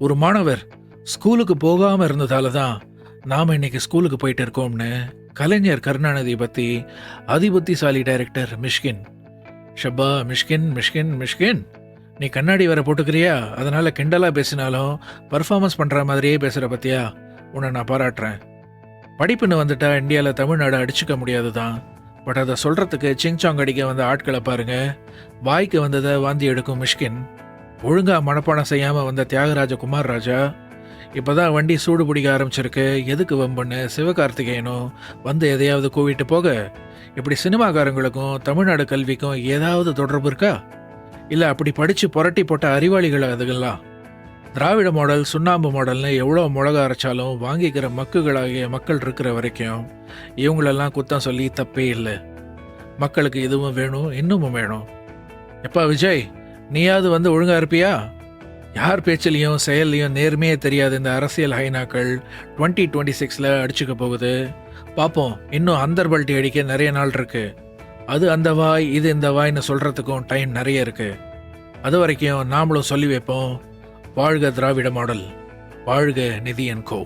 ஒரு மாணவர் ஸ்கூலுக்கு போகாம இருந்ததால தான் நாம இன்னைக்கு ஸ்கூலுக்கு போயிட்டு இருக்கோம்னு கலைஞர் கருணாநிதி பத்தி அதிபுத்திசாலி டைரக்டர் மிஷ்கின். ஷப்பா மிஷ்கின் மிஷ்கின் மிஷ்கின், நீ கண்ணாடி வேற போட்டுக்கிறியா? அதனால கிண்டலா பேசினாலும் பர்ஃபார்மன்ஸ் பண்ற மாதிரியே பேசுற பத்தியா, உன்னை நான் பாராட்டுறேன். படிப்புன்னு வந்துட்டா இந்தியாவில் தமிழ்நாடு அடிச்சுக்க முடியாது தான். பட் அதை சொல்றதுக்கு சிங்சாங் அடிக்க வந்த ஆட்களை பாருங்க. வாய்க்கு வந்ததை வாந்தி எடுக்கும் மிஷ்கின். ஒழுங்கா மனப்பாடம் செய்யாம வந்த தியாகராஜ குமார் ராஜா. இப்போதான் வண்டி சூடு பிடிக்க ஆரம்பிச்சிருக்கு, எதுக்கு வம்புன்னு சிவகார்த்திகேயனும் வந்து எதையாவது கூவிட்டு போக. இப்படி சினிமாக்காரங்களுக்கும் தமிழ்நாடு கல்விக்கும் ஏதாவது தொடர்பு இருக்கா? இல்லை அப்படி படித்து புரட்டி போட்ட அறிவாளிகள் அதுகள்லாம்? திராவிட மாடல் சுண்ணாம்பு மாடல்னு எவ்வளோ மிளகா அரைச்சாலும் வாங்கிக்கிற மக்குகளாகிய மக்கள் இருக்கிற வரைக்கும் இவங்களெல்லாம் குத்தம் சொல்லி தப்பே இல்லை. மக்களுக்கு இதுவும் வேணும், இன்னமும் வேணும். எப்பா விஜய், நீயாவது வந்து ஒழுங்கா இருப்பியா? யார் பேச்சிலையும் செயல்லையும் நேர்மையே தெரியாத இந்த அரசியல் ஹைனாக்கள் 2026 அடிச்சுக்க போகுது. பார்ப்போம், இன்னும் அந்தர்பல்ட்டி அடிக்க நிறைய நாள் இருக்கு. அது அந்த வாய், இது இந்த வாய்னு சொல்றதுக்கும் டைம் நிறைய இருக்கு. அது வரைக்கும் நாமளும் சொல்லி வைப்போம், வாழ்க திராவிட மாடல், வாழ்க நிதி என்கோ.